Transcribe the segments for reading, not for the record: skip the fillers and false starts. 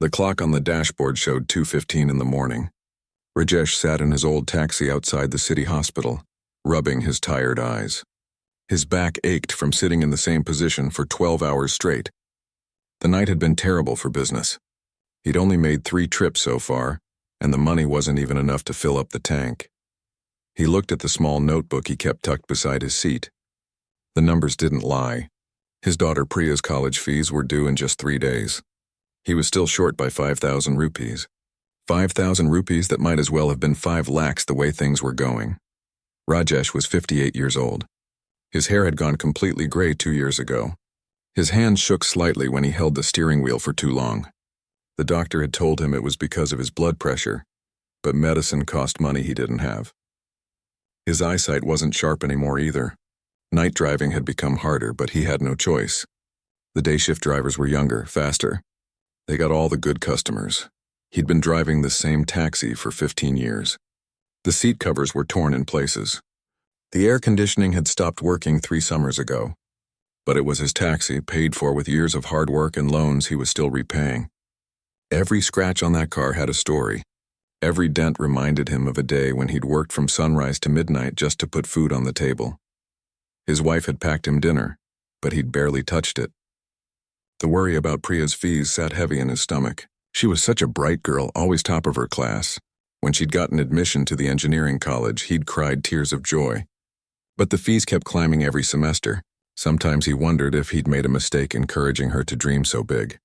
The clock on the dashboard showed 2:15 in the morning. Rajesh sat in his old taxi outside the city hospital, rubbing his tired eyes. His back ached from sitting in the same position for 12 hours straight. The night had been terrible for business. He'd only made 3 trips so far, and the money wasn't even enough to fill up the tank. He looked at the small notebook he kept tucked beside his seat. The numbers didn't lie. His daughter Priya's college fees were due in just 3 days. He was still short by 5,000 rupees. 5,000 rupees that might as well have been 5 lakhs the way things were going. Rajesh was 58 years old. His hair had gone completely gray 2 years ago. His hands shook slightly when he held the steering wheel for too long. The doctor had told him it was because of his blood pressure, but medicine cost money he didn't have. His eyesight wasn't sharp anymore either. Night driving had become harder, but he had no choice. The day shift drivers were younger, faster. They got all the good customers. He'd been driving the same taxi for 15 years. The seat covers were torn in places. The air conditioning had stopped working 3 summers ago. But it was his taxi, paid for with years of hard work and loans he was still repaying. Every scratch on that car had a story. Every dent reminded him of a day when he'd worked from sunrise to midnight just to put food on the table. His wife had packed him dinner, but he'd barely touched it. The worry about Priya's fees sat heavy in his stomach. She was such a bright girl, always top of her class. When she'd gotten admission to the engineering college, he'd cried tears of joy. But the fees kept climbing every semester. Sometimes he wondered if he'd made a mistake encouraging her to dream so big.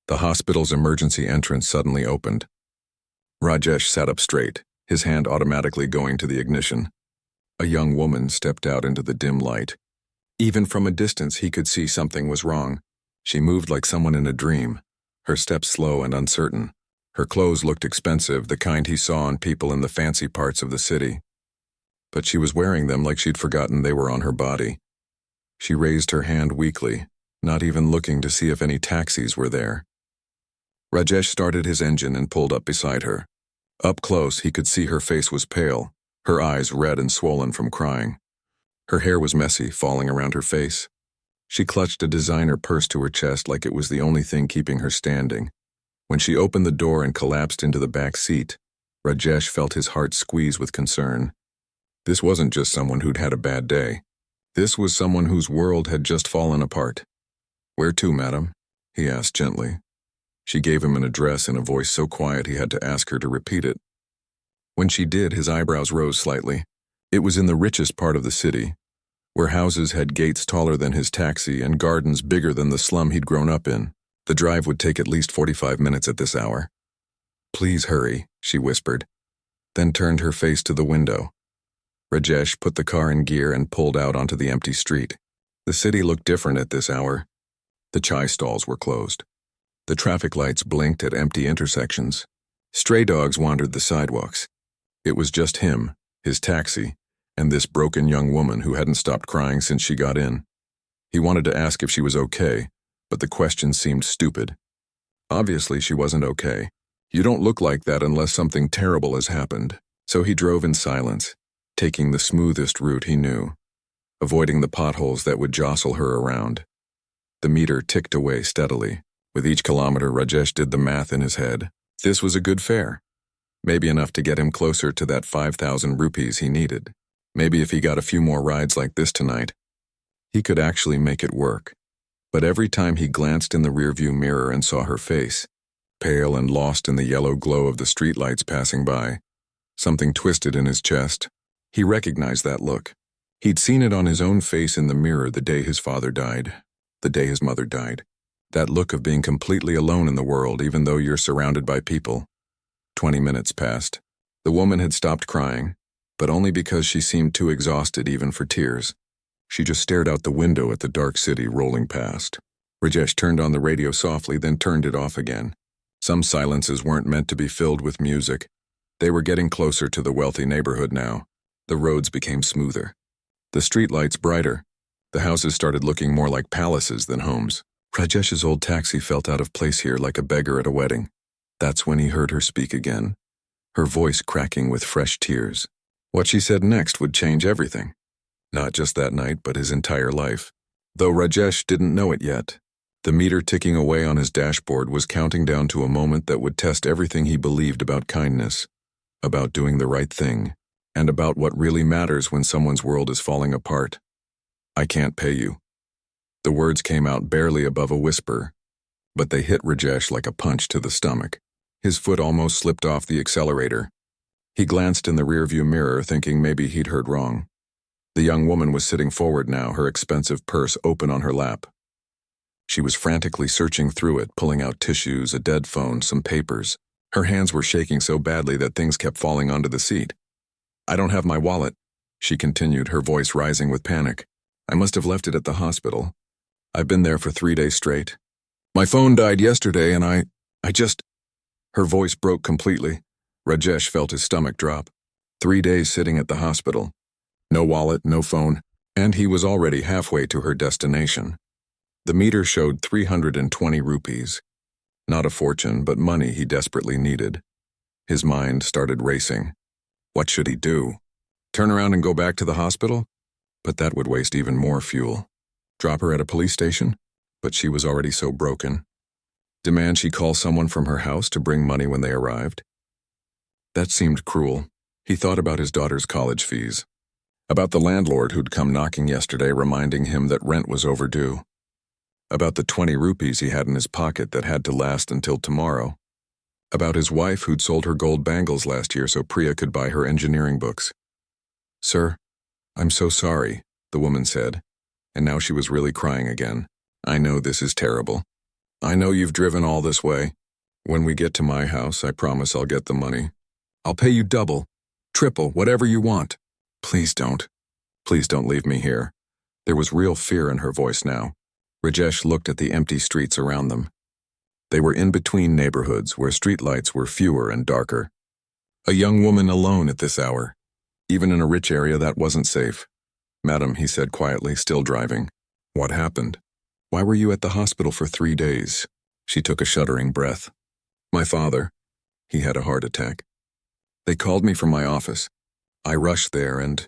The hospital's emergency entrance suddenly opened. Rajesh sat up straight, his hand automatically going to the ignition. A young woman stepped out into the dim light. Even from a distance, he could see something was wrong. She moved like someone in a dream, her steps slow and uncertain. Her clothes looked expensive, the kind he saw on people in the fancy parts of the city. But she was wearing them like she'd forgotten they were on her body. She raised her hand weakly, not even looking to see if any taxis were there. Rajesh started his engine and pulled up beside her. Up close, he could see her face was pale, her eyes red and swollen from crying. Her hair was messy, falling around her face. She clutched a designer purse to her chest like it was the only thing keeping her standing. When she opened the door and collapsed into the back seat, Rajesh felt his heart squeeze with concern. This wasn't just someone who'd had a bad day. This was someone whose world had just fallen apart. "Where to, madam?" he asked gently. She gave him an address in a voice so quiet he had to ask her to repeat it. When she did, his eyebrows rose slightly. It was in the richest part of the city, where houses had gates taller than his taxi and gardens bigger than the slum he'd grown up in. The drive would take at least 45 minutes at this hour. "Please hurry," she whispered, then turned her face to the window. Rajesh put the car in gear and pulled out onto the empty street. The city looked different at this hour. The chai stalls were closed. The traffic lights blinked at empty intersections. Stray dogs wandered the sidewalks. It was just him, his taxi, and this broken young woman who hadn't stopped crying since she got in. He wanted to ask if she was okay, but the question seemed stupid. Obviously, she wasn't okay. You don't look like that unless something terrible has happened. So he drove in silence, taking the smoothest route he knew, avoiding the potholes that would jostle her around. The meter ticked away steadily. With each kilometer, Rajesh did the math in his head. This was a good fare. Maybe enough to get him closer to that 5,000 rupees he needed. Maybe if he got a few more rides like this tonight, he could actually make it work. But every time he glanced in the rearview mirror and saw her face, pale and lost in the yellow glow of the streetlights passing by, something twisted in his chest. He recognized that look. He'd seen it on his own face in the mirror the day his father died, the day his mother died. That look of being completely alone in the world even though you're surrounded by people. 20 minutes passed. The woman had stopped crying, but only because she seemed too exhausted even for tears. She just stared out the window at the dark city rolling past. Rajesh turned on the radio softly, then turned it off again. Some silences weren't meant to be filled with music. They were getting closer to the wealthy neighborhood now. The roads became smoother. The streetlights brighter. The houses started looking more like palaces than homes. Rajesh's old taxi felt out of place here like a beggar at a wedding. That's when he heard her speak again, her voice cracking with fresh tears. What she said next would change everything. Not just that night, but his entire life. Though Rajesh didn't know it yet, The meter ticking away on his dashboard was counting down to a moment that would test everything he believed about kindness, about doing the right thing, and about what really matters when someone's world is falling apart. "I can't pay you." The words came out barely above a whisper, but they hit Rajesh like a punch to the stomach. His foot almost slipped off the accelerator. He glanced in the rearview mirror, thinking maybe he'd heard wrong. The young woman was sitting forward now, her expensive purse open on her lap. She was frantically searching through it, pulling out tissues, a dead phone, some papers. Her hands were shaking so badly that things kept falling onto the seat. "I don't have my wallet," she continued, her voice rising with panic. "I must have left it at the hospital. I've been there for 3 days straight. My phone died yesterday and I just—" Her voice broke completely. Rajesh felt his stomach drop. 3 days sitting at the hospital. No wallet, no phone, and he was already halfway to her destination. The meter showed 320 rupees. Not a fortune, but money he desperately needed. His mind started racing. What should he do? Turn around and go back to the hospital? But that would waste even more fuel. Drop her at a police station? But she was already so broken. Demand she call someone from her house to bring money when they arrived? That seemed cruel. He thought about his daughter's college fees. About the landlord who'd come knocking yesterday reminding him that rent was overdue. About the 20 rupees he had in his pocket that had to last until tomorrow. About his wife who'd sold her gold bangles last year so Priya could buy her engineering books. "Sir, I'm so sorry," the woman said, and now she was really crying again. "I know this is terrible. I know you've driven all this way. When we get to my house, I promise I'll get the money. I'll pay you double, triple, whatever you want. Please don't. Please don't leave me here." There was real fear in her voice now. Rajesh looked at the empty streets around them. They were in between neighborhoods where streetlights were fewer and darker. A young woman alone at this hour. Even in a rich area, that wasn't safe. "Madam," he said quietly, still driving. "What happened? Why were you at the hospital for 3 days?" She took a shuddering breath. "My father. He had a heart attack. They called me from my office. I rushed there and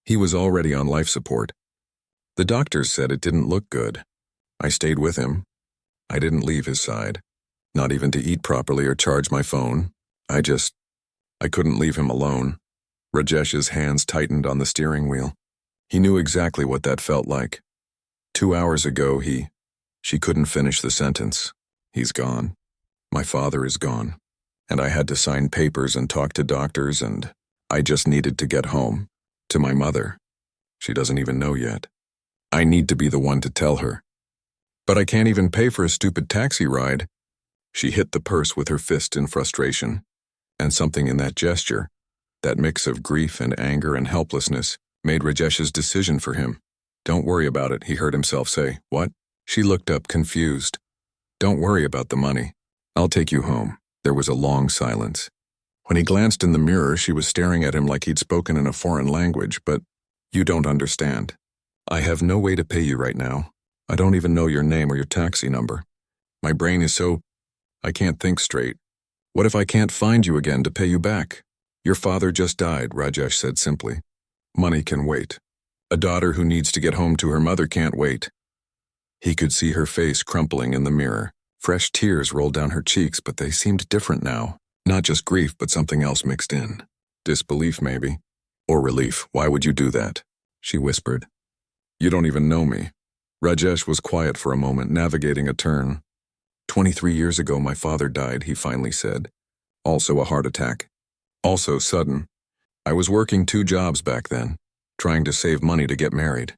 he was already on life support. The doctors said it didn't look good. I stayed with him. I didn't leave his side, not even to eat properly or charge my phone. I couldn't leave him alone." Rajesh's hands tightened on the steering wheel. He knew exactly what that felt like. 2 hours ago, she couldn't finish the sentence. "He's gone. My father is gone. And I had to sign papers and talk to doctors, and I just needed to get home. To my mother. She doesn't even know yet. I need to be the one to tell her. But I can't even pay for a stupid taxi ride." She hit the purse with her fist in frustration. And something in that gesture, that mix of grief and anger and helplessness, made Rajesh's decision for him. "Don't worry about it," he heard himself say. "What?" She looked up, confused. "Don't worry about the money. I'll take you home." There was a long silence. When he glanced in the mirror, she was staring at him like he'd spoken in a foreign language. "But you don't understand. I have no way to pay you right now. I don't even know your name or your taxi number. My brain is I can't think straight. What if I can't find you again to pay you back?" "Your father just died," Rajesh said simply. "Money can wait. A daughter who needs to get home to her mother can't wait." He could see her face crumpling in the mirror. Fresh tears rolled down her cheeks, but they seemed different now. Not just grief, but something else mixed in. Disbelief, maybe. Or relief. "Why would you do that?" she whispered. "You don't even know me." Rajesh was quiet for a moment, navigating a turn. 23 years ago, my father died," he finally said. "Also a heart attack. Also sudden. I was working 2 jobs back then, trying to save money to get married.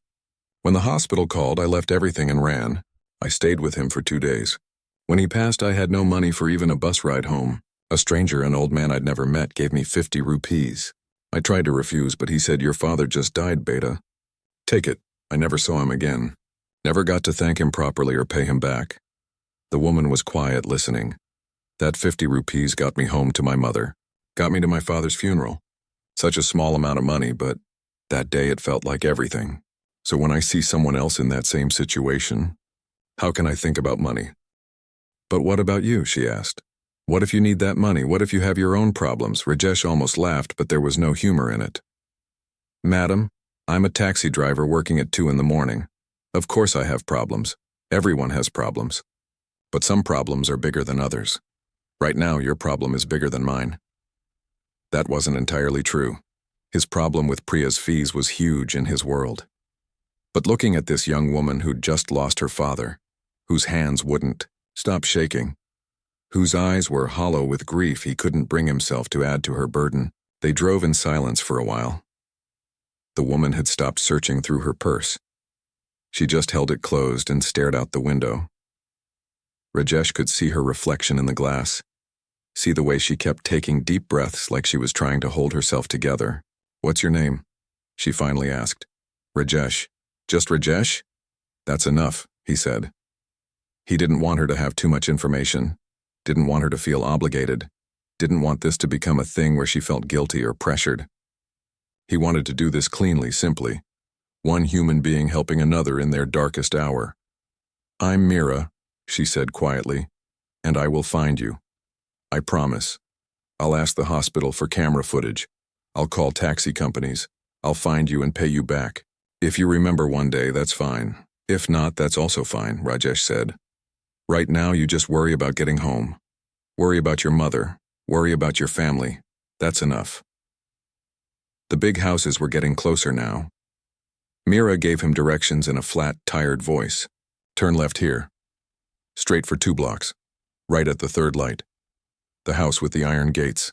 When the hospital called, I left everything and ran. I stayed with him for 2 days. When he passed, I had no money for even a bus ride home. A stranger, an old man I'd never met, gave me 50 rupees. I tried to refuse, but he said, 'Your father just died, beta. Take it.' I never saw him again. Never got to thank him properly or pay him back." The woman was quiet, listening. "That 50 rupees got me home to my mother. Got me to my father's funeral. Such a small amount of money, but that day it felt like everything. So when I see someone else in that same situation, how can I think about money?" "But what about you?" she asked. "What if you need that money? What if you have your own problems?" Rajesh almost laughed, but there was no humor in it. "Madam, I'm a taxi driver working at 2 in the morning. Of course I have problems. Everyone has problems, but some problems are bigger than others. Right now, your problem is bigger than mine. That wasn't entirely true. His problem with Priya's fees was huge in his world. But looking at this young woman who'd just lost her father, whose hands wouldn't stop shaking, whose eyes were hollow with grief he couldn't bring himself to add to her burden, they drove in silence for a while. The woman had stopped searching through her purse. She just held it closed and stared out the window. Rajesh could see her reflection in the glass, see the way she kept taking deep breaths like she was trying to hold herself together. "What's your name?" she finally asked. "Rajesh." "Just Rajesh?" "That's enough," he said. He didn't want her to have too much information, didn't want her to feel obligated, didn't want this to become a thing where she felt guilty or pressured. He wanted to do this cleanly, simply, one human being helping another in their darkest hour. "I'm Mira," she said quietly, "and I will find you. I promise. I'll ask the hospital for camera footage. I'll call taxi companies. I'll find you and pay you back. If you remember one day, that's fine. If not, that's also fine," Rajesh said. "Right now, you just worry about getting home. Worry about your mother. Worry about your family. That's enough." The big houses were getting closer now. Mira gave him directions in a flat, tired voice. "Turn left here. Straight for 2 blocks. Right at the 3rd light. The house with the iron gates."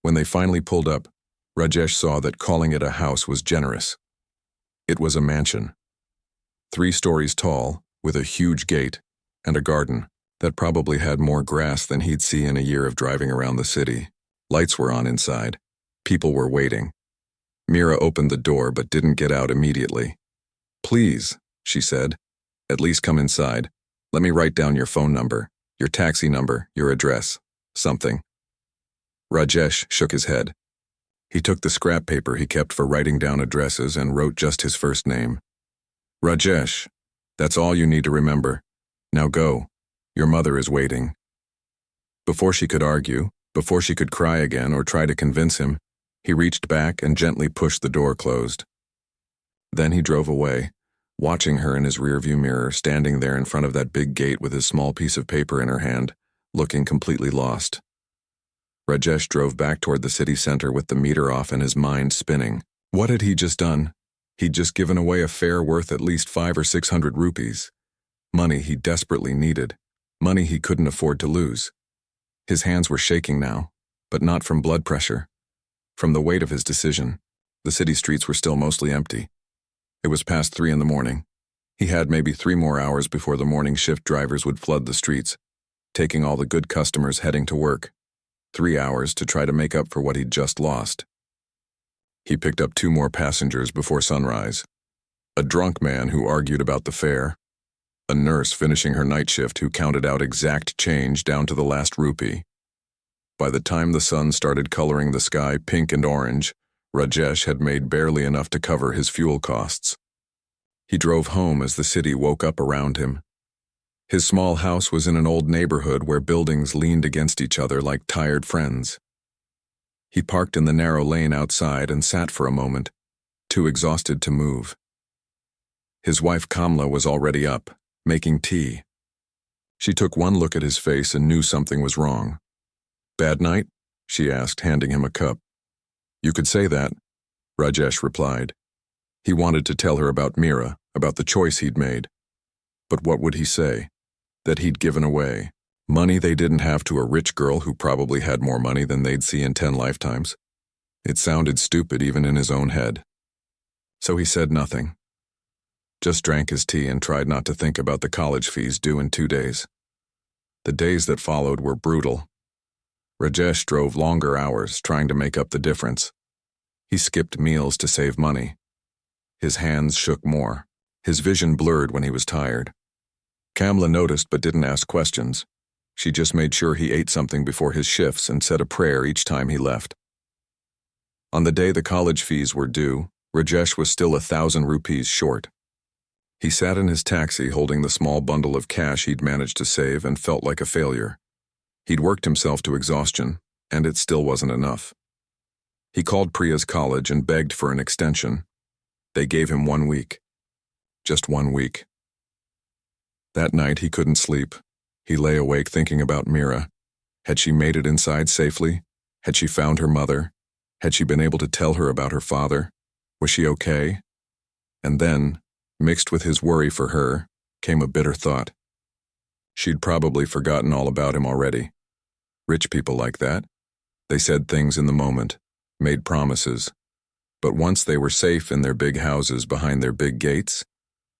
When they finally pulled up, Rajesh saw that calling it a house was generous. It was a mansion. 3 stories tall, with a huge gate, and a garden that probably had more grass than he'd see in a year of driving around the city. Lights were on inside. People were waiting. Mira opened the door but didn't get out immediately. "Please," she said, "at least come inside. Let me write down your phone number, your taxi number, your address, something." Rajesh shook his head. He took the scrap paper he kept for writing down addresses and wrote just his first name. "Rajesh, that's all you need to remember. Now go. Your mother is waiting." Before she could argue, before she could cry again or try to convince him, he reached back and gently pushed the door closed. Then he drove away, watching her in his rearview mirror, standing there in front of that big gate with his small piece of paper in her hand, looking completely lost. Rajesh drove back toward the city center with the meter off and his mind spinning. What had he just done? He'd just given away a fare worth at least 500 or 600 rupees. Money he desperately needed. Money he couldn't afford to lose. His hands were shaking now, but not from blood pressure. From the weight of his decision. The city streets were still mostly empty. It was past 3 in the morning. He had maybe 3 more hours before the morning shift drivers would flood the streets, taking all the good customers heading to work. 3 hours to try to make up for what he'd just lost. He picked up 2 more passengers before sunrise. A drunk man who argued about the fare. A nurse finishing her night shift who counted out exact change down to the last rupee. By the time the sun started coloring the sky pink and orange, Rajesh had made barely enough to cover his fuel costs. He drove home as the city woke up around him. His small house was in an old neighborhood where buildings leaned against each other like tired friends. He parked in the narrow lane outside and sat for a moment, too exhausted to move. His wife Kamla was already up, making tea. She took one look at his face and knew something was wrong. "Bad night?" she asked, handing him a cup. "You could say that," Rajesh replied. He wanted to tell her about Mira, about the choice he'd made. But what would he say? That he'd given away money they didn't have to a rich girl who probably had more money than they'd see in 10 lifetimes? It sounded stupid even in his own head. So he said nothing. Just drank his tea and tried not to think about the college fees due in 2 days. The days that followed were brutal. Rajesh drove longer hours trying to make up the difference. He skipped meals to save money. His hands shook more. His vision blurred when he was tired. Kamla noticed but didn't ask questions. She just made sure he ate something before his shifts and said a prayer each time he left. On the day the college fees were due, Rajesh was still 1,000 rupees short. He sat in his taxi holding the small bundle of cash he'd managed to save and felt like a failure. He'd worked himself to exhaustion, and it still wasn't enough. He called Priya's college and begged for an extension. They gave him 1 week. Just 1 week. That night he couldn't sleep. He lay awake thinking about Mira. Had she made it inside safely? Had she found her mother? Had she been able to tell her about her father? Was she okay? And then, mixed with his worry for her, came a bitter thought. She'd probably forgotten all about him already. Rich people like that. They said things in the moment, made promises. But once they were safe in their big houses behind their big gates,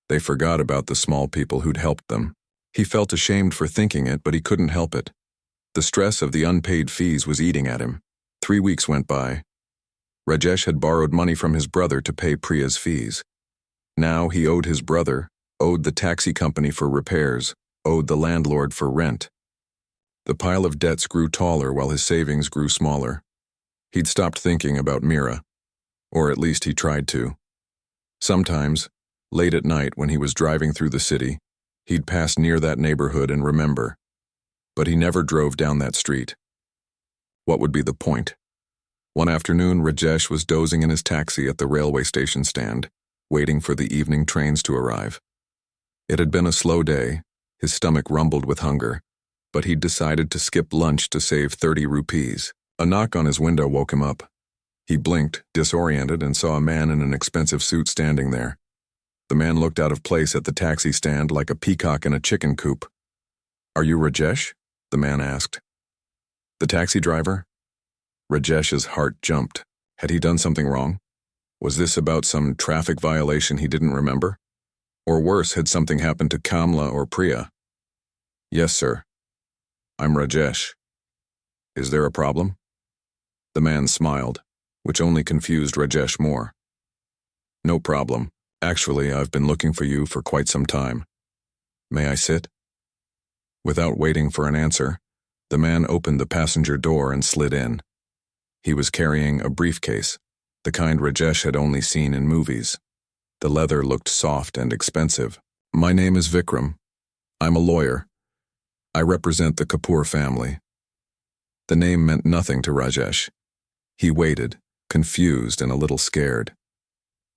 they forgot about the small people who'd helped them. He felt ashamed for thinking it, but he couldn't help it. The stress of the unpaid fees was eating at him. 3 weeks went by. Rajesh had borrowed money from his brother to pay Priya's fees. Now he owed his brother, owed the taxi company for repairs, owed the landlord for rent. The pile of debts grew taller while his savings grew smaller. He'd stopped thinking about Mira, or at least he tried to. Sometimes, late at night when he was driving through the city, he'd pass near that neighborhood and remember. But he never drove down that street. What would be the point? One afternoon, Rajesh was dozing in his taxi at the railway station stand, waiting for the evening trains to arrive. It had been a slow day. His stomach rumbled with hunger, but he'd decided to skip lunch to save 30 rupees. A knock on his window woke him up. He blinked, disoriented, and saw a man in an expensive suit standing there. The man looked out of place at the taxi stand like a peacock in a chicken coop. "Are you Rajesh?" the man asked. "The taxi driver?" Rajesh's heart jumped. Had he done something wrong? Was this about some traffic violation he didn't remember? Or worse, had something happened to Kamla or Priya? "Yes, sir. I'm Rajesh. Is there a problem?" The man smiled, which only confused Rajesh more. "No problem. Actually, I've been looking for you for quite some time. May I sit?" Without waiting for an answer, the man opened the passenger door and slid in. He was carrying a briefcase, the kind Rajesh had only seen in movies. The leather looked soft and expensive. "My name is Vikram. I'm a lawyer. I represent the Kapoor family." The name meant nothing to Rajesh. He waited, confused and a little scared.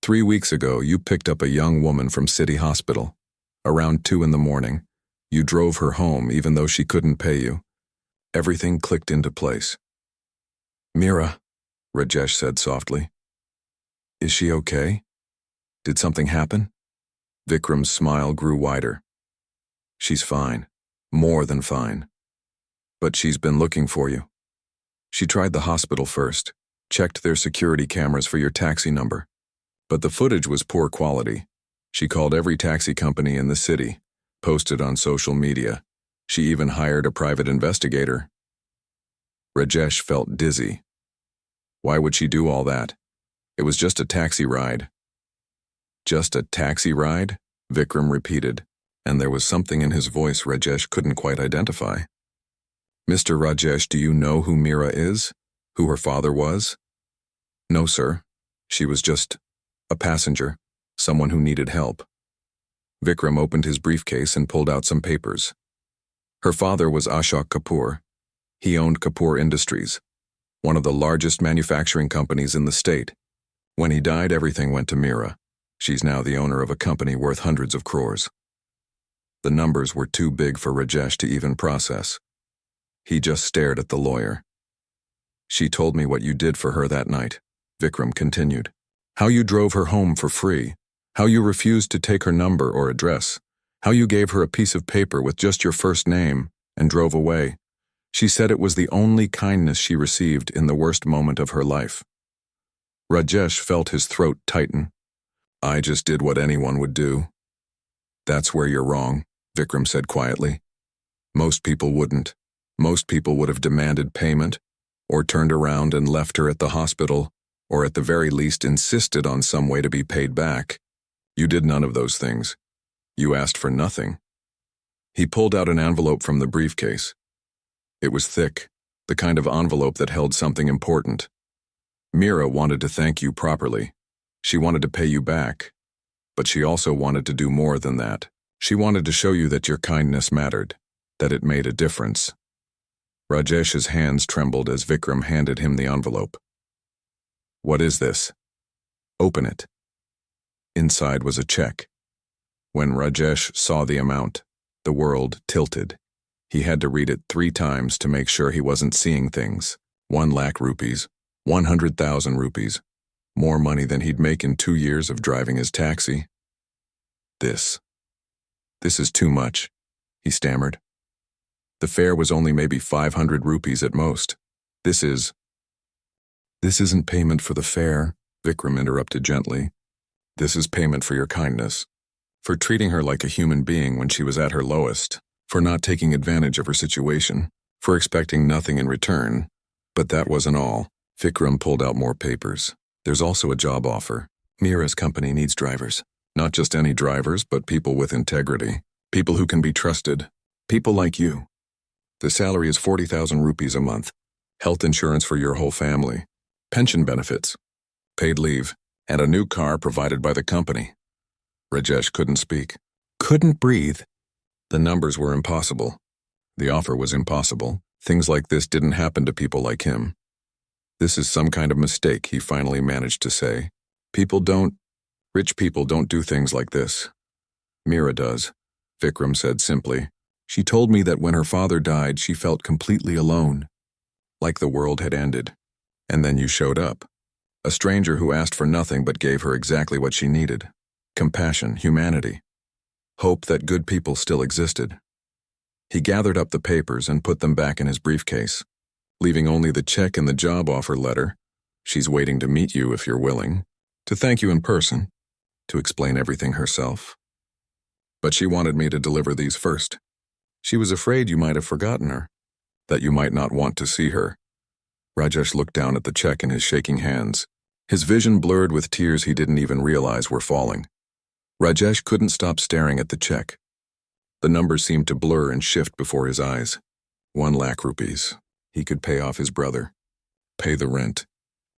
3 weeks ago, you picked up a young woman from City Hospital. Around 2 in the morning, you drove her home even though she couldn't pay you. Everything clicked into place. "Mira," Rajesh said softly. "Is she okay? Did something happen?" Vikram's smile grew wider. "She's fine. More than fine. But she's been looking for you. She tried the hospital first, checked their security cameras for your taxi number. But the footage was poor quality. She called every taxi company in the city, posted on social media. She even hired a private investigator." Rajesh felt dizzy. Why would she do all that? It was just a taxi ride. "Just a taxi ride?" Vikram repeated, and there was something in his voice Rajesh couldn't quite identify. "Mr. Rajesh, do you know who Mira is? Who her father was?" "No, sir. She was just a passenger, someone who needed help." Vikram opened his briefcase and pulled out some papers. Her father was Ashok Kapoor. He owned Kapoor Industries, one of the largest manufacturing companies in the state. When he died, everything went to Mira. She's now the owner of a company worth hundreds of crores. The numbers were too big for Rajesh to even process. He just stared at the lawyer. "She told me what you did for her that night," Vikram continued. "How you drove her home for free. How you refused to take her number or address. How you gave her a piece of paper with just your first name and drove away. She said it was the only kindness she received in the worst moment of her life." Rajesh felt his throat tighten. "I just did what anyone would do." "That's where you're wrong," Vikram said quietly. "Most people wouldn't. Most people would have demanded payment, or turned around and left her at the hospital, or at the very least insisted on some way to be paid back. You did none of those things. You asked for nothing." He pulled out an envelope from the briefcase. It was thick, the kind of envelope that held something important. "Mira wanted to thank you properly. She wanted to pay you back. But she also wanted to do more than that. She wanted to show you that your kindness mattered, that it made a difference." Rajesh's hands trembled as Vikram handed him the envelope. "What is this?" "Open it." Inside was a check. When Rajesh saw the amount, The world tilted. He had to read it 3 times to make sure he wasn't seeing things. 1 lakh rupees, 100,000 rupees, more money than he'd make in 2 years of driving his taxi. This is too much, he stammered. The fare was only maybe 500 rupees at most. This isn't payment for the fare, Vikram interrupted gently. This is payment for your kindness, for treating her like a human being when she was at her lowest, for not taking advantage of her situation, for expecting nothing in return. But that wasn't all. Vikram pulled out more papers. There's also a job offer. Mira's company needs drivers. Not just any drivers, but people with integrity. People who can be trusted. People like you. The salary is 40,000 rupees a month. Health insurance for your whole family. Pension benefits. Paid leave. And a new car provided by the company. Rajesh couldn't speak. Couldn't breathe. The numbers were impossible. The offer was impossible. Things like this didn't happen to people like him. This is some kind of mistake, he finally managed to say. Rich people don't do things like this. Mira does, Vikram said simply. She told me that when her father died, she felt completely alone. Like the world had ended. And then you showed up. A stranger who asked for nothing but gave her exactly what she needed. Compassion, humanity. Hope that good people still existed. He gathered up the papers and put them back in his briefcase, leaving only the check and the job offer letter. She's waiting to meet you if you're willing, to thank you in person, to explain everything herself. But she wanted me to deliver these first. She was afraid you might have forgotten her, that you might not want to see her. Rajesh looked down at the check in his shaking hands, his vision blurred with tears he didn't even realize were falling. Rajesh couldn't stop staring at the check. The numbers seemed to blur and shift before his eyes. 1 lakh rupees. He could pay off his brother, pay the rent,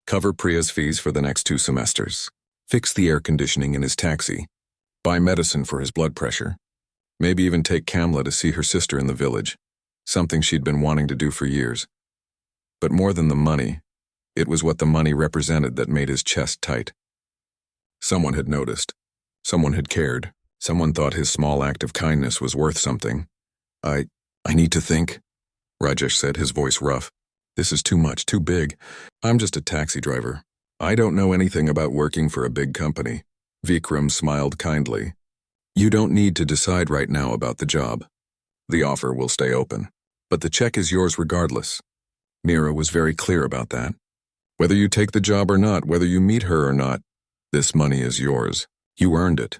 cover Priya's fees for the next 2 semesters, fix the air conditioning in his taxi, buy medicine for his blood pressure, maybe even take Kamla to see her sister in the village, something she'd been wanting to do for years. But more than the money, it was what the money represented that made his chest tight. Someone had noticed. Someone had cared. Someone thought his small act of kindness was worth something. I need to think, Rajesh said, his voice rough. This is too much, too big. I'm just a taxi driver. I don't know anything about working for a big company. Vikram smiled kindly. You don't need to decide right now about the job. The offer will stay open. But the check is yours regardless. Mira was very clear about that. Whether you take the job or not, whether you meet her or not, this money is yours. You earned it.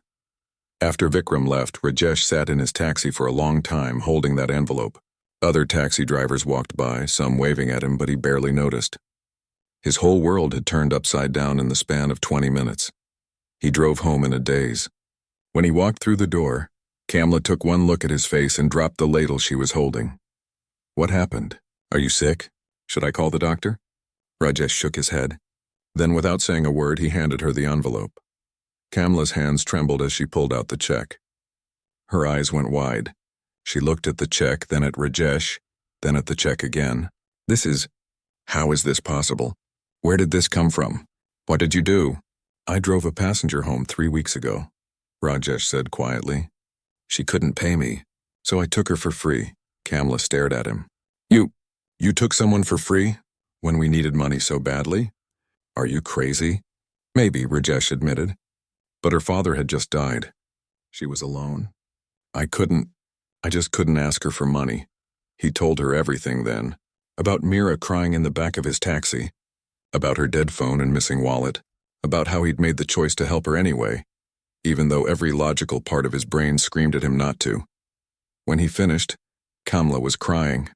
After Vikram left, Rajesh sat in his taxi for a long time holding that envelope. Other taxi drivers walked by, some waving at him, but he barely noticed. His whole world had turned upside down in the span of 20 minutes. He drove home in a daze. When he walked through the door, Kamla took one look at his face and dropped the ladle she was holding. What happened? Are you sick? Should I call the doctor? Rajesh shook his head. Then, without saying a word, he handed her the envelope. Kamla's hands trembled as she pulled out the check. Her eyes went wide. She looked at the check, then at Rajesh, then at the check again. How is this possible? Where did this come from? What did you do? I drove a passenger home 3 weeks ago, Rajesh said quietly. She couldn't pay me, so I took her for free. Kamla stared at him. You took someone for free? When we needed money so badly? Are you crazy? Maybe, Rajesh admitted. But her father had just died. She was alone. I just couldn't ask her for money. He told her everything then. About Mira crying in the back of his taxi. About her dead phone and missing wallet. About how he'd made the choice to help her anyway, even though every logical part of his brain screamed at him not to. When he finished, Kamla was crying.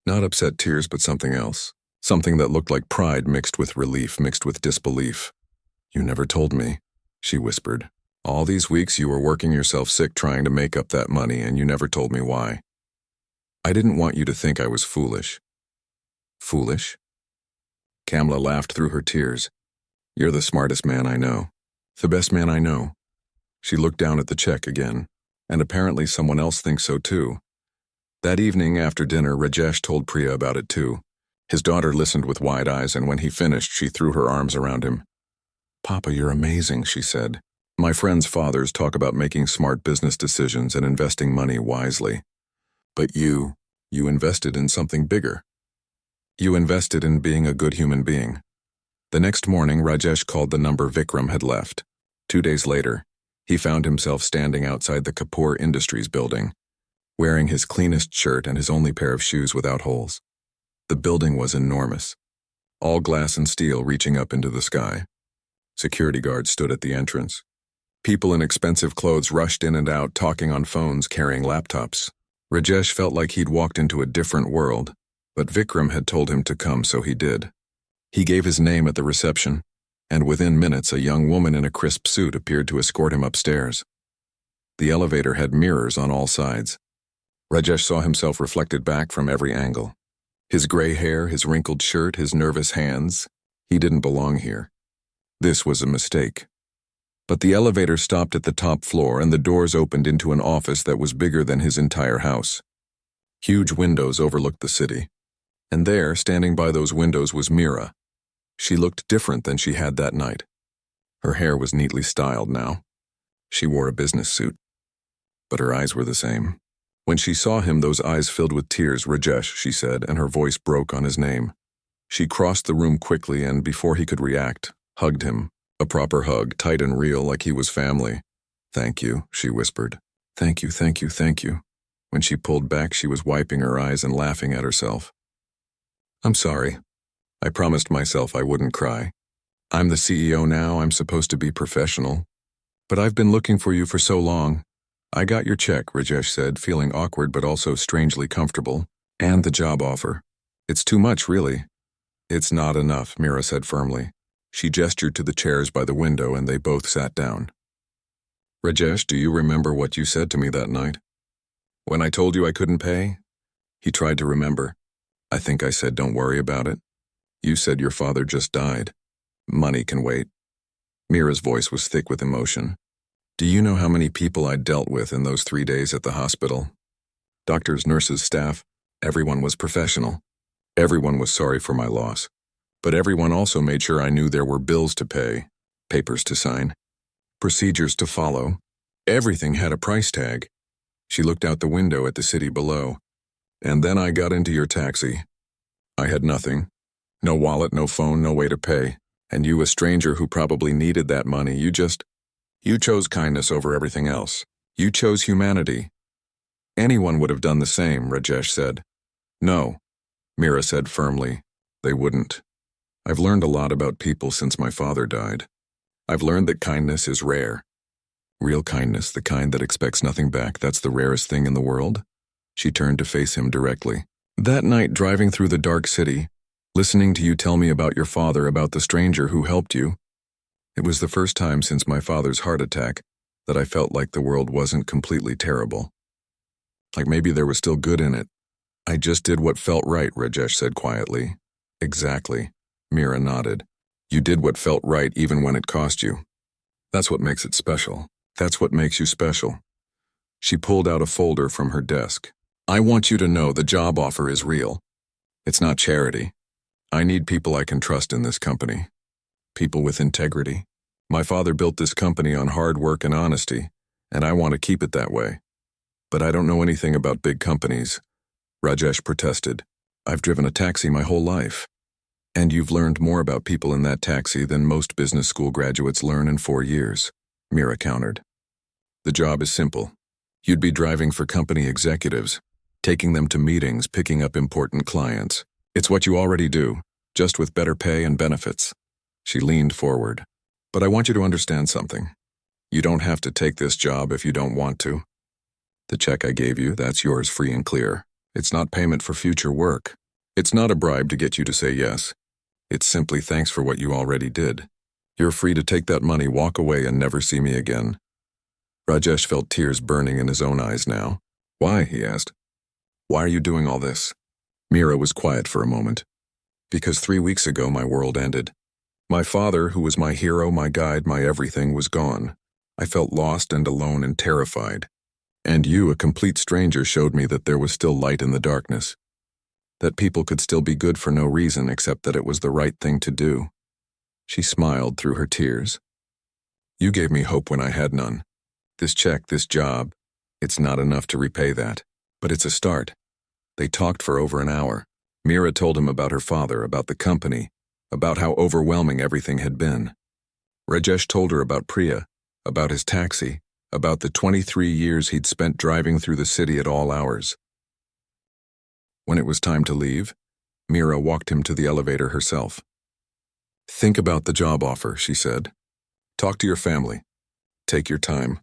Not upset tears, but something else. Something that looked like pride mixed with relief, mixed with disbelief. You never told me, she whispered. All these weeks you were working yourself sick trying to make up that money, and you never told me why. I didn't want you to think I was foolish. Foolish? Kamla laughed through her tears. You're the smartest man I know. The best man I know. She looked down at the check again, and apparently someone else thinks so too. That evening after dinner, Rajesh told Priya about it too. His daughter listened with wide eyes, and when he finished, she threw her arms around him. Papa, you're amazing, she said. My friends' fathers talk about making smart business decisions and investing money wisely. But you invested in something bigger. You invested in being a good human being. The next morning, Rajesh called the number Vikram had left. 2 days later, he found himself standing outside the Kapoor Industries building, wearing his cleanest shirt and his only pair of shoes without holes. The building was enormous, all glass and steel reaching up into the sky. Security guards stood at the entrance. People in expensive clothes rushed in and out, talking on phones, carrying laptops. Rajesh felt like he'd walked into a different world, but Vikram had told him to come, so he did. He gave his name at the reception, and within minutes a young woman in a crisp suit appeared to escort him upstairs. The elevator had mirrors on all sides. Rajesh saw himself reflected back from every angle. His gray hair, his wrinkled shirt, his nervous hands. He didn't belong here. This was a mistake. But the elevator stopped at the top floor and the doors opened into an office that was bigger than his entire house. Huge windows overlooked the city. And there, standing by those windows, was Mira. She looked different than she had that night. Her hair was neatly styled now. She wore a business suit. But her eyes were the same. When she saw him, those eyes filled with tears. "Rajesh," she said, and her voice broke on his name. She crossed the room quickly and, before he could react, hugged him. A proper hug, tight and real, like he was family. "Thank you," she whispered. "Thank you, thank you, thank you." When she pulled back, she was wiping her eyes and laughing at herself. "I'm sorry. I promised myself I wouldn't cry. I'm the CEO now, I'm supposed to be professional. But I've been looking for you for so long." "I got your check," Rajesh said, feeling awkward but also strangely comfortable. "And the job offer. It's too much, really." "It's not enough," Mira said firmly. She gestured to the chairs by the window and they both sat down. "Rajesh, do you remember what you said to me that night? When I told you I couldn't pay?" He tried to remember. "I think I said don't worry about it. You said your father just died. Money can wait." Mira's voice was thick with emotion. "Do you know how many people I dealt with in those 3 days at the hospital? Doctors, nurses, staff, everyone was professional. Everyone was sorry for my loss. But everyone also made sure I knew there were bills to pay, papers to sign, procedures to follow. Everything had a price tag." She looked out the window at the city below. "And then I got into your taxi. I had nothing. No wallet, no phone, no way to pay. And you, a stranger who probably needed that money, you chose kindness over everything else. You chose humanity." "Anyone would have done the same," Rajesh said. "No," Mira said firmly. "They wouldn't. I've learned a lot about people since my father died. I've learned that kindness is rare. Real kindness, the kind that expects nothing back, that's the rarest thing in the world." She turned to face him directly. "That night, driving through the dark city, listening to you tell me about your father, about the stranger who helped you, it was the first time since my father's heart attack that I felt like the world wasn't completely terrible. Like maybe there was still good in it. I just did what felt right," Rajesh said quietly. "Exactly." Mira nodded. "You did what felt right even when it cost you. That's what makes it special. That's what makes you special." She pulled out a folder from her desk. "I want you to know the job offer is real. It's not charity. I need people I can trust in this company. People with integrity. My father built this company on hard work and honesty, and I want to keep it that way. But I don't know anything about big companies." Rajesh protested. "I've driven a taxi my whole life." "And you've learned more about people in that taxi than most business school graduates learn in 4 years, Mira countered. "The job is simple. You'd be driving for company executives, taking them to meetings, picking up important clients. It's what you already do, just with better pay and benefits." She leaned forward. "But I want you to understand something. You don't have to take this job if you don't want to. The check I gave you, that's yours free and clear. It's not payment for future work. It's not a bribe to get you to say yes. It's simply thanks for what you already did. You're free to take that money, walk away, and never see me again." Rajesh felt tears burning in his own eyes now. "Why?" he asked. "Why are you doing all this?" Mira was quiet for a moment. "Because 3 weeks ago my world ended. My father, who was my hero, my guide, my everything, was gone. I felt lost and alone and terrified. And you, a complete stranger, showed me that there was still light in the darkness. That people could still be good for no reason except that it was the right thing to do." She smiled through her tears. You gave me hope when I had none. This check, this job, it's not enough to repay that. But it's a start. They talked for over an hour. Mira told him about her father, about the company, about how overwhelming everything had been. Rajesh told her about Priya, about his taxi, about the 23 years he'd spent driving through the city at all hours. When it was time to leave, Mira walked him to the elevator herself. Think about the job offer, she said. Talk to your family. Take your time.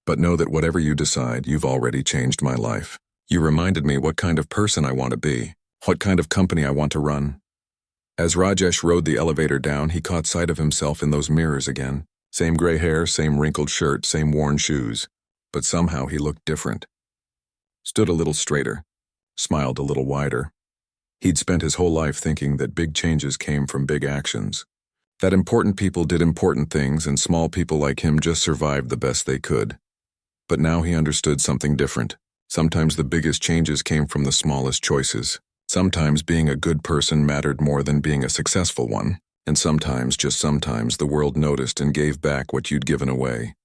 But know that whatever you decide, you've already changed my life. You reminded me what kind of person I want to be, what kind of company I want to run. As Rajesh rode the elevator down, he caught sight of himself in those mirrors again. Same gray hair, same wrinkled shirt, same worn shoes. But somehow he looked different. Stood a little straighter, smiled a little wider. He'd spent his whole life thinking that big changes came from big actions. That important people did important things and small people like him just survived the best they could. But now he understood something different. Sometimes the biggest changes came from the smallest choices. Sometimes being a good person mattered more than being a successful one. And sometimes, just sometimes, the world noticed and gave back what you'd given away.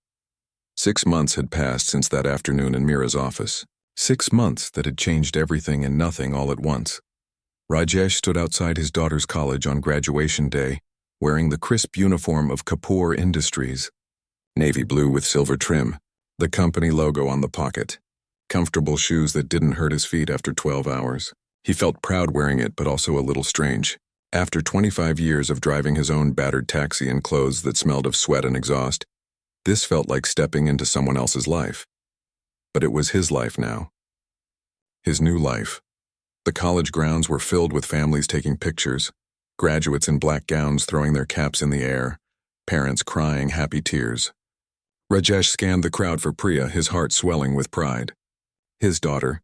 6 months had passed since that afternoon in Mira's office. 6 months that had changed everything and nothing all at once. Rajesh stood outside his daughter's college on graduation day, wearing the crisp uniform of Kapoor Industries. Navy blue with silver trim, the company logo on the pocket. Comfortable shoes that didn't hurt his feet after 12 hours. He felt proud wearing it, but also a little strange. After 25 years of driving his own battered taxi in clothes that smelled of sweat and exhaust, this felt like stepping into someone else's life. But it was his life now. His new life. The college grounds were filled with families taking pictures, graduates in black gowns throwing their caps in the air, parents crying happy tears. Rajesh scanned the crowd for Priya, his heart swelling with pride. His daughter,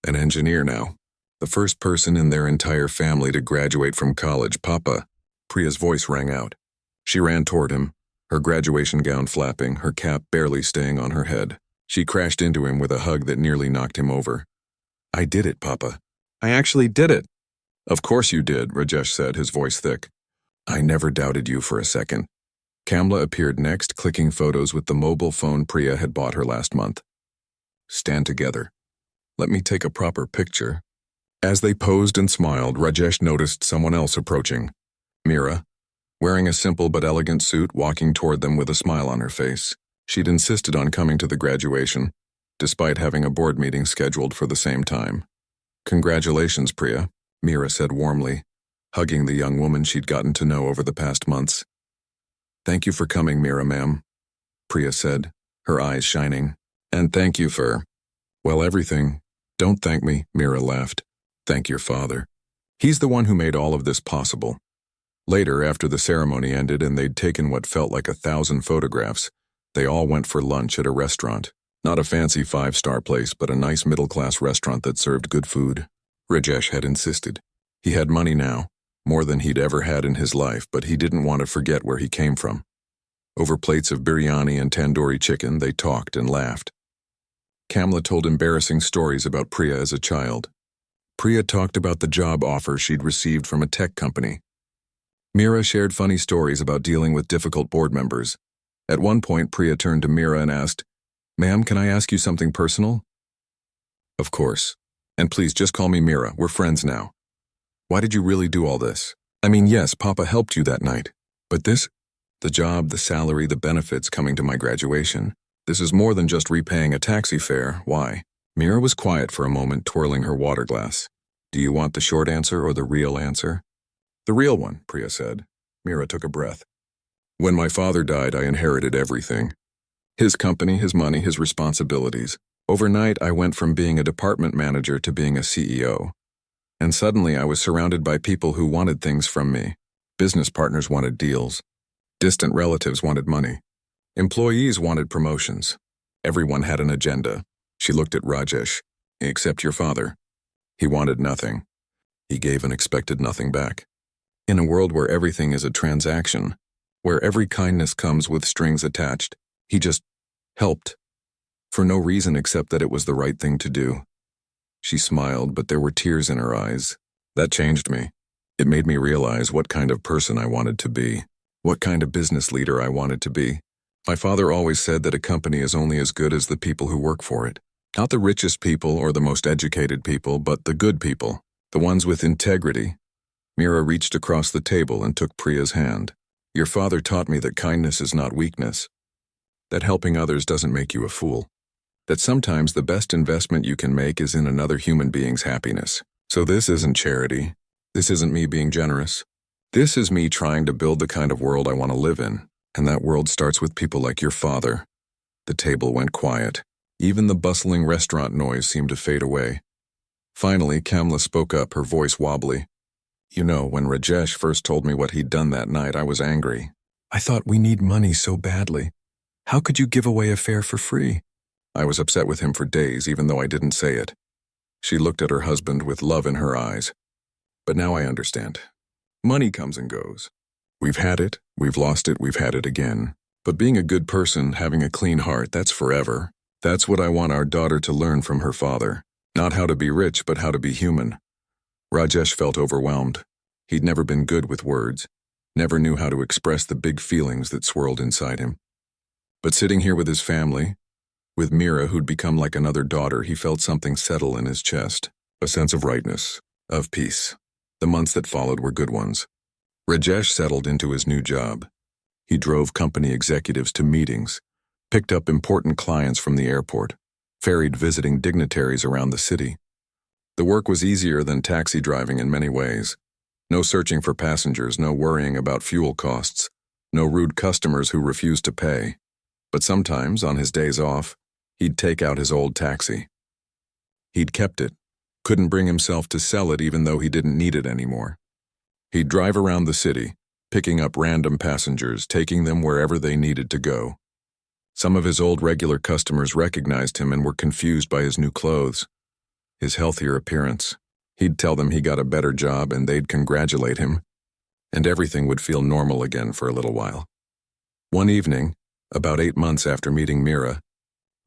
an engineer now, the first person in their entire family to graduate from college. Papa, Priya's voice rang out. She ran toward him, her graduation gown flapping, her cap barely staying on her head. She crashed into him with a hug that nearly knocked him over. I did it, Papa. I actually did it. Of course you did, Rajesh said, his voice thick. I never doubted you for a second. Kamla appeared next, clicking photos with the mobile phone Priya had bought her last month. Stand together. Let me take a proper picture. As they posed and smiled, Rajesh noticed someone else approaching. Mira, wearing a simple but elegant suit, walking toward them with a smile on her face. She'd insisted on coming to the graduation, despite having a board meeting scheduled for the same time. Congratulations, Priya, Mira said warmly, hugging the young woman she'd gotten to know over the past months. Thank you for coming, Mira, ma'am, Priya said, her eyes shining. And thank you for, well, everything. Don't thank me, Mira laughed. Thank your father. He's the one who made all of this possible. Later, after the ceremony ended and they'd taken what felt like 1,000 photographs, they all went for lunch at a restaurant. Not a fancy 5-star place, but a nice middle-class restaurant that served good food. Rajesh had insisted. He had money now, more than he'd ever had in his life, but he didn't want to forget where he came from. Over plates of biryani and tandoori chicken, they talked and laughed. Kamla told embarrassing stories about Priya as a child. Priya talked about the job offer she'd received from a tech company. Mira shared funny stories about dealing with difficult board members. At one point, Priya turned to Mira and asked, Ma'am, can I ask you something personal? Of course. And please just call me Mira. We're friends now. Why did you really do all this? I mean, yes, Papa helped you that night. But this? The job, the salary, the benefits coming to my graduation. This is more than just repaying a taxi fare. Why? Mira was quiet for a moment, twirling her water glass. Do you want the short answer or the real answer? The real one, Priya said. Mira took a breath. When my father died, I inherited everything. His company, his money, his responsibilities. Overnight, I went from being a department manager to being a CEO. And suddenly I was surrounded by people who wanted things from me. Business partners wanted deals. Distant relatives wanted money. Employees wanted promotions. Everyone had an agenda. She looked at Rajesh. Except your father. He wanted nothing. He gave and expected nothing back. In a world where everything is a transaction, where every kindness comes with strings attached, he just helped. For no reason except that it was the right thing to do. She smiled, but there were tears in her eyes. That changed me. It made me realize what kind of person I wanted to be, what kind of business leader I wanted to be. My father always said that a company is only as good as the people who work for it. Not the richest people or the most educated people, but the good people, the ones with integrity. Mira reached across the table and took Priya's hand. Your father taught me that kindness is not weakness, that helping others doesn't make you a fool, that sometimes the best investment you can make is in another human being's happiness. So this isn't charity. This isn't me being generous. This is me trying to build the kind of world I want to live in, and that world starts with people like your father. The table went quiet. Even the bustling restaurant noise seemed to fade away. Finally, Kamla spoke up, her voice wobbly. You know, when Rajesh first told me what he'd done that night, I was angry. I thought, we need money so badly. How could you give away a fare for free? I was upset with him for days, even though I didn't say it. She looked at her husband with love in her eyes. But now I understand. Money comes and goes. We've had it, we've lost it, we've had it again. But being a good person, having a clean heart, that's forever. That's what I want our daughter to learn from her father. Not how to be rich, but how to be human. Rajesh felt overwhelmed. He'd never been good with words, never knew how to express the big feelings that swirled inside him. But sitting here with his family, with Mira who'd become like another daughter, he felt something settle in his chest, a sense of rightness, of peace. The months that followed were good ones. Rajesh settled into his new job. He drove company executives to meetings, picked up important clients from the airport, ferried visiting dignitaries around the city. The work was easier than taxi driving in many ways. No searching for passengers, no worrying about fuel costs, no rude customers who refused to pay. But sometimes, on his days off, he'd take out his old taxi. He'd kept it, couldn't bring himself to sell it even though he didn't need it anymore. He'd drive around the city, picking up random passengers, taking them wherever they needed to go. Some of his old regular customers recognized him and were confused by his new clothes, his healthier appearance. He'd tell them he got a better job and they'd congratulate him, and everything would feel normal again for a little while. One evening, about 8 months after meeting Mira,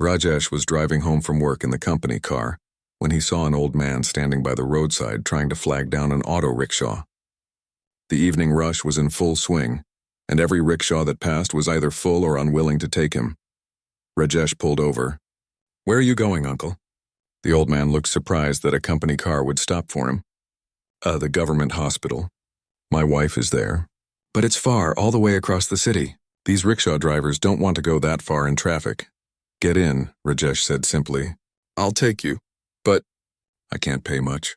Rajesh was driving home from work in the company car when he saw an old man standing by the roadside trying to flag down an auto rickshaw. The evening rush was in full swing, and every rickshaw that passed was either full or unwilling to take him. Rajesh pulled over. Where are you going, uncle? The old man looked surprised that a company car would stop for him. The government hospital. My wife is there. But it's far, all the way across the city. These rickshaw drivers don't want to go that far in traffic. Get in, Rajesh said simply. I'll take you. But I can't pay much.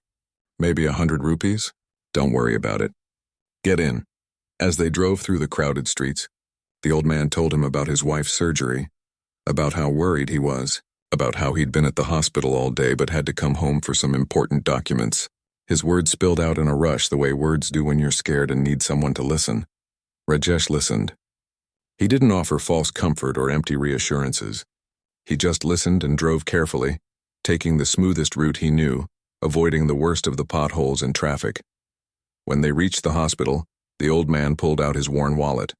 Maybe 100 rupees? Don't worry about it. Get in. As they drove through the crowded streets, the old man told him about his wife's surgery, about how worried he was, about how he'd been at the hospital all day but had to come home for some important documents. His words spilled out in a rush the way words do when you're scared and need someone to listen. Rajesh listened. He didn't offer false comfort or empty reassurances. He just listened and drove carefully, taking the smoothest route he knew, avoiding the worst of the potholes and traffic. When they reached the hospital, the old man pulled out his worn wallet.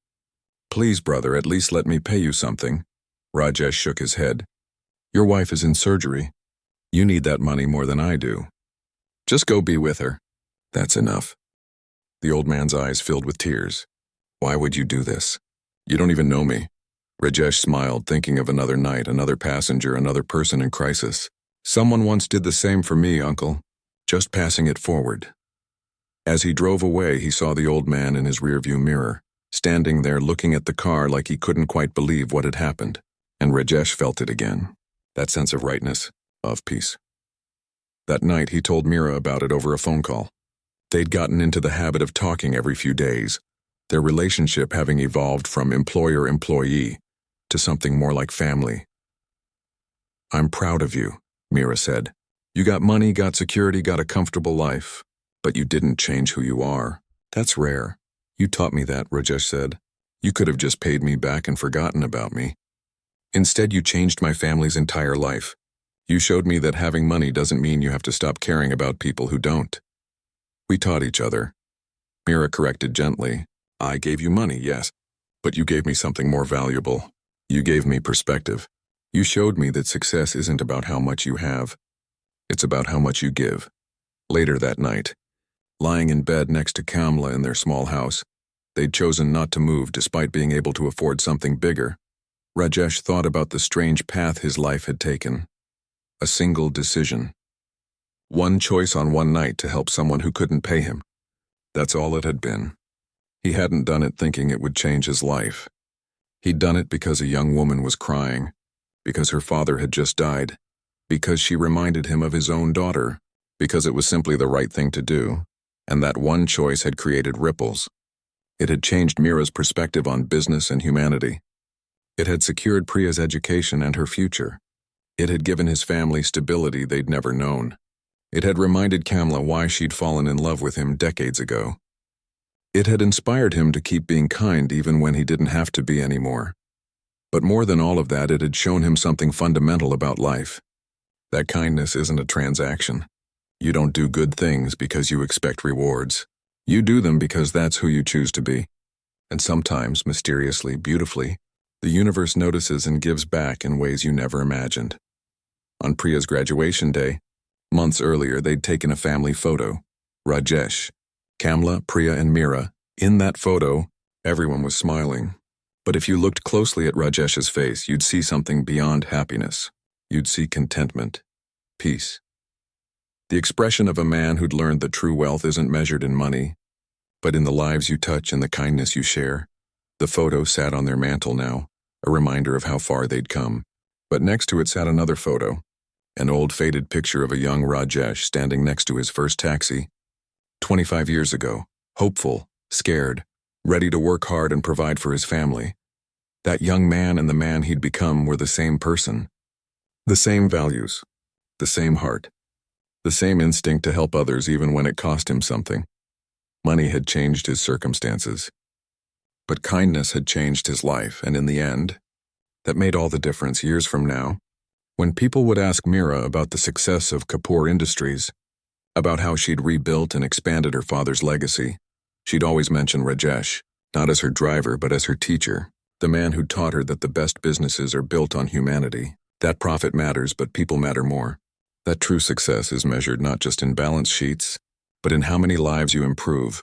Please, brother, at least let me pay you something. Rajesh shook his head. Your wife is in surgery. You need that money more than I do. Just go be with her. That's enough. The old man's eyes filled with tears. Why would you do this? You don't even know me. Rajesh smiled, thinking of another night, another passenger, another person in crisis. Someone once did the same for me, uncle. Just passing it forward. As he drove away, he saw the old man in his rearview mirror, standing there looking at the car like he couldn't quite believe what had happened. And Rajesh felt it again. That sense of rightness, of peace. That night, he told Mira about it over a phone call. They'd gotten into the habit of talking every few days, their relationship having evolved from employer-employee to something more like family. I'm proud of you, Mira said. You got money, got security, got a comfortable life, but you didn't change who you are. That's rare. You taught me that, Rajesh said. You could have just paid me back and forgotten about me. Instead, you changed my family's entire life. You showed me that having money doesn't mean you have to stop caring about people who don't. We taught each other. Mira corrected gently. I gave you money, yes, but you gave me something more valuable. You gave me perspective. You showed me that success isn't about how much you have. It's about how much you give. Later that night, lying in bed next to Kamla in their small house, they'd chosen not to move despite being able to afford something bigger. Rajesh thought about the strange path his life had taken. A single decision. One choice on one night to help someone who couldn't pay him. That's all it had been. He hadn't done it thinking it would change his life. He'd done it because a young woman was crying, because her father had just died, because she reminded him of his own daughter, because it was simply the right thing to do, and that one choice had created ripples. It had changed Mira's perspective on business and humanity. It had secured Priya's education and her future. It had given his family stability they'd never known. It had reminded Kamla why she'd fallen in love with him decades ago. It had inspired him to keep being kind even when he didn't have to be anymore. But more than all of that, it had shown him something fundamental about life. That kindness isn't a transaction. You don't do good things because you expect rewards. You do them because that's who you choose to be. And sometimes, mysteriously, beautifully, the universe notices and gives back in ways you never imagined. On Priya's graduation day, months earlier, they'd taken a family photo. Rajesh, Kamla, Priya, and Mira. In that photo, everyone was smiling. But if you looked closely at Rajesh's face, you'd see something beyond happiness. You'd see contentment, peace. The expression of a man who'd learned that true wealth isn't measured in money, but in the lives you touch and the kindness you share. The photo sat on their mantle now, a reminder of how far they'd come. But next to it sat another photo, an old faded picture of a young Rajesh standing next to his first taxi. 25 years ago, hopeful, scared, ready to work hard and provide for his family. That young man and the man he'd become were the same person. The same values, the same heart, the same instinct to help others even when it cost him something. Money had changed his circumstances, but kindness had changed his life, and in the end, that made all the difference. Years from now, when people would ask Mira about the success of Kapoor Industries, about how she'd rebuilt and expanded her father's legacy, she'd always mention Rajesh, not as her driver but as her teacher, the man who taught her that the best businesses are built on humanity, that profit matters but people matter more, that true success is measured not just in balance sheets, but in how many lives you improve.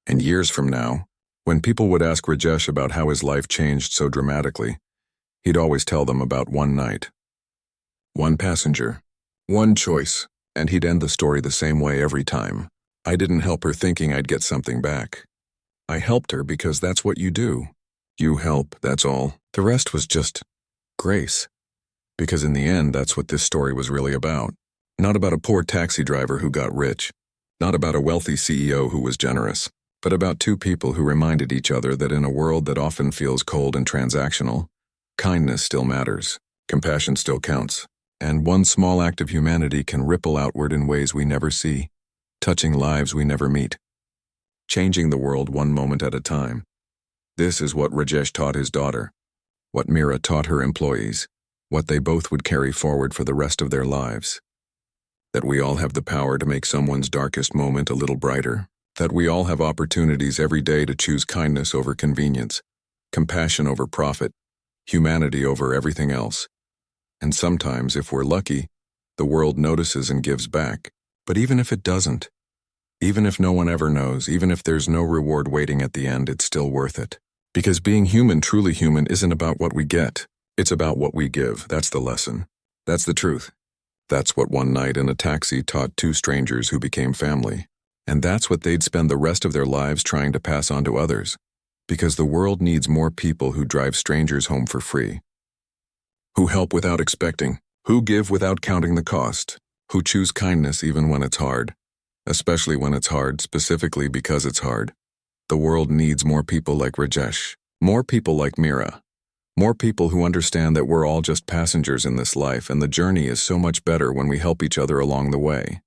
And years from now, when people would ask Rajesh about how his life changed so dramatically, he'd always tell them about one night. One passenger, one choice, and he'd end the story the same way every time. I didn't help her thinking I'd get something back. I helped her because that's what you do. You help, that's all. The rest was just grace. Because in the end, that's what this story was really about. Not about a poor taxi driver who got rich. Not about a wealthy CEO who was generous. But about two people who reminded each other that in a world that often feels cold and transactional, kindness still matters. Compassion still counts. And one small act of humanity can ripple outward in ways we never see, touching lives we never meet, changing the world one moment at a time. This is what Rajesh taught his daughter, what Mira taught her employees, what they both would carry forward for the rest of their lives. That we all have the power to make someone's darkest moment a little brighter. That we all have opportunities every day to choose kindness over convenience, compassion over profit, humanity over everything else. And sometimes, if we're lucky, the world notices and gives back. But even if it doesn't, even if no one ever knows, even if there's no reward waiting at the end, it's still worth it. Because being human, truly human, isn't about what we get. It's about what we give. That's the lesson. That's the truth. That's what one night in a taxi taught two strangers who became family. And that's what they'd spend the rest of their lives trying to pass on to others. Because the world needs more people who drive strangers home for free. Who help without expecting. Who give without counting the cost. Who choose kindness even when it's hard. Especially when it's hard, specifically because it's hard. The world needs more people like Rajesh. More people like Mira. More people who understand that we're all just passengers in this life and the journey is so much better when we help each other along the way.